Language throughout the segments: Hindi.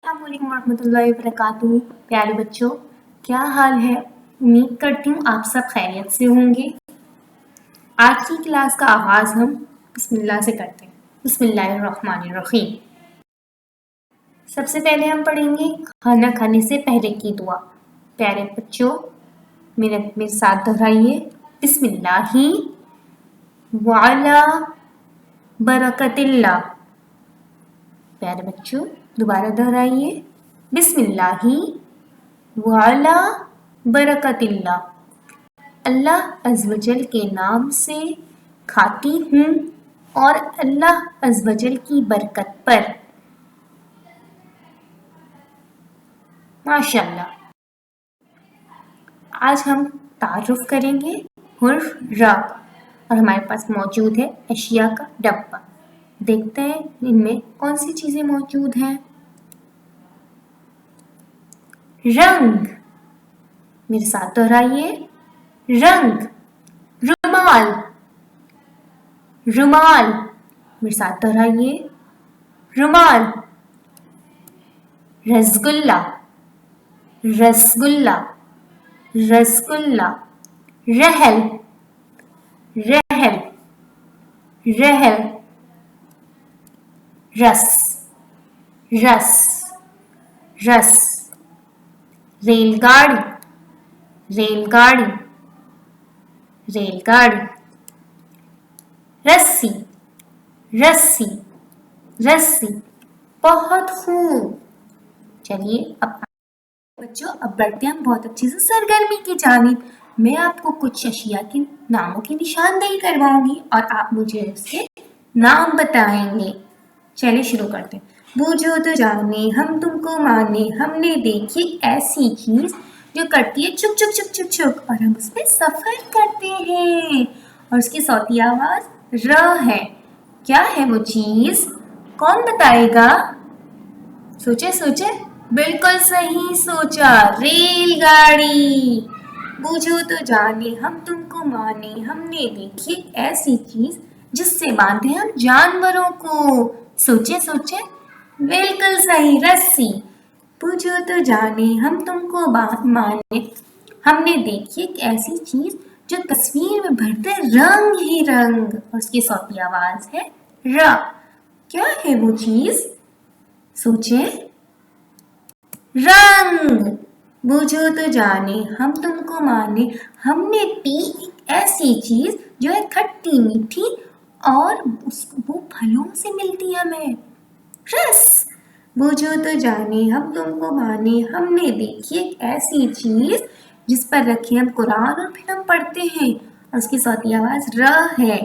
अस्सलामुअलैकुम वरहमतुल्लाहि वबरकातुहू। प्यारे बच्चों, क्या हाल है? उम्मीद करती हूँ आप सब खैरियत से होंगे। आज की क्लास का आगाज हम बिस्मिल्लाह से करते हैं। बिस्मिल्लाहिर्रहमानिर्रहीम। सबसे पहले हम पढ़ेंगे खाना खाने से पहले की दुआ। प्यारे बच्चों, मेरे साथ दोहराइए, बिस्मिल्लाहि वाला बरकतिल्लाह। प्यारे बच्चों, दोबारा दोहराइए, बिस्मिल्लाहि वाला बरकतिल्लाह। अल्लाह अज़्वजल के नाम से खाती हूँ और अल्लाह अज़्वजल की बरकत पर। माशाअल्लाह। आज हम तारुफ करेंगे हुर्फ र और हमारे पास मौजूद है अशिया का डब्बा। देखते हैं इनमें कौन सी चीजें मौजूद हैं। रंग, मेरे साथ दोहराइए, रंग। रुमाल, रुमाल, मेरे साथ दोहराइए, रुमाल। रसगुल्ला, रसगुल्ला, रसगुल्ला। रहल, रहल, रहल। रस, रस, रस। रेलगाड़ी, रेलगाड़ी, रेलगाड़ी। रस्सी, रस्सी, रस्सी। बहुत खूब। चलिए अब बच्चों, अब बढ़ते हैं हम बहुत अच्छी से सरगर्मी की जानिब। मैं आपको कुछ अशिया के नामों की निशानदेही करवाऊंगी और आप मुझे उसके नाम बताएंगे। चलिए शुरू करते हैं। बूझो तो जाने हम तुमको माने, हमने देखी ऐसी चीज जो करती है चुक चुक चुक चुक चुक और हम उसमें सफर करते हैं। और उसकी सौती आवाज र है। क्या है वो चीज? कौन बताएगा? सोचे सोचे। बिल्कुल सही सोचा, रेलगाड़ी। बूझो तो जाने हम तुमको माने, हमने देखी ऐसी चीज जिससे बांधे हम जानवरों को। सोचे सोचे। बिल्कुल सही, रस्सी। बूझो तो जाने हम तुमको माने, हमने देखी एक ऐसी चीज जो तस्वीर में भरते रंग ही रंग और उसकी सौती आवाज है र। क्या है वो चीज? सोचे। रंग। बूझो तो जाने हम तुमको माने, हमने पी एक ऐसी चीज जो है खट्टी मीठी और वो फलों से मिलती है हमें। रस। बूझो तो जाने हम तुमको माने, हमने देखी एक ऐसी चीज जिस पर रखे हम कुरान और फिर हम पढ़ते हैं और उसकी सौती आवाज र है।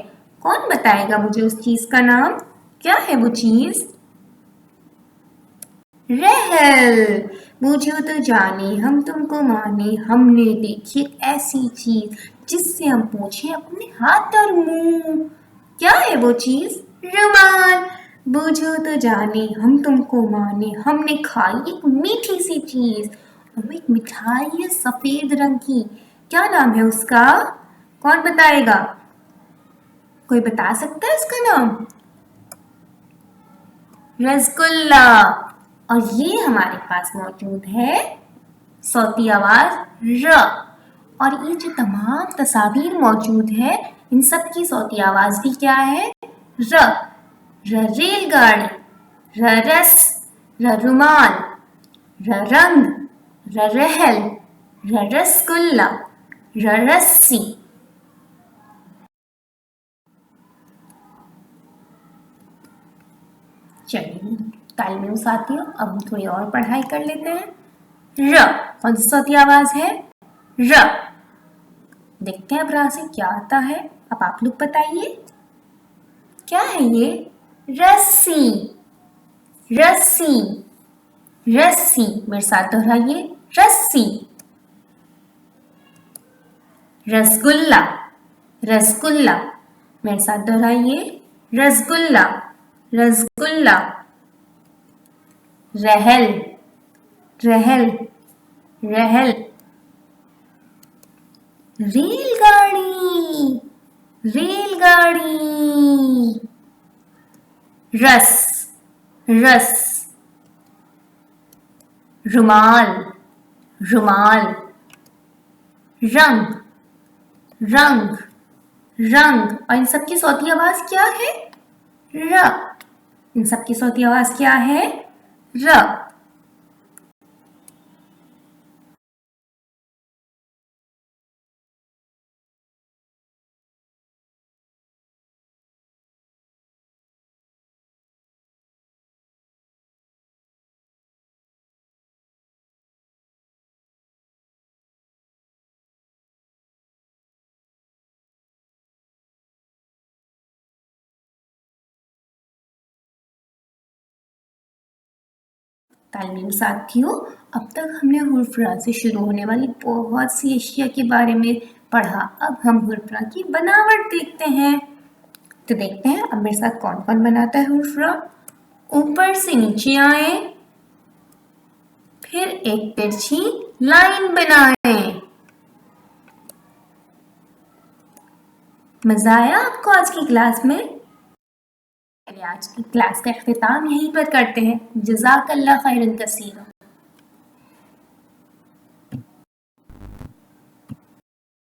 कौन बताएगा मुझे उस चीज का नाम? क्या है वो चीज? रहल। बूझो तो जाने हम तुमको माने, हमने देखी ऐसी चीज जिससे हम पोंछे अपने हाथ और मुंह। क्या है वो चीज? रुमाल। बूझो तो जाने हम तुमको माने, हमने खाई एक मीठी सी चीज और वो एक मिठाई है सफेद रंग की। क्या नाम है उसका? कौन बताएगा? कोई बता सकता है उसका नाम? रसगुल्ला। और ये हमारे पास मौजूद है सौती आवाज र। और ये जो तमाम तस्वीर मौजूद है इन सब की सौती आवाज भी क्या है? र। र रेलगाड़ी, र रस, र रुमाल, र रंग, र रहल, र रसगुल्ला, र रस्सी। चलिए तालिम साथियों, अब हम थोड़ी और पढ़ाई कर लेते हैं। र कौन सी सौती आवाज है? र। देखते हैं अब रा से क्या आता है। अब आप लोग बताइए, क्या है ये? रस्सी, रस्सी, रस्सी। मेरे साथ दोहराइए, रस्सी। रसगुल्ला, रसगुल्ला। मेरे साथ दोहराइए, रसगुल्ला, रसगुल्ला। रहल, रहल, रहल। रेलगाड़ी, रेलगाड़ी। रस, रस, रुमाल, रुमाल। रंग, रंग, रंग। और इन सब की सौती आवाज क्या है? र। इन सब की सौती आवाज क्या है? र। तालिम साथियों, अब तक हमने हुर्फरा से शुरू होने वाली बहुत सी अशिया के बारे में पढ़ा। अब हम हुर्फरा की बनावट देखते हैं। तो देखते हैं अब मेरे साथ कौन कौन बनाता है हुर्फरा। ऊपर से नीचे आए, फिर एक तिरछी लाइन बनाएं। मजा आया आपको आज की क्लास में? चलिए आज की क्लास का इख्तिताम यहीं पर करते हैं। जज़ाकल्लाह खैरन कसीरा।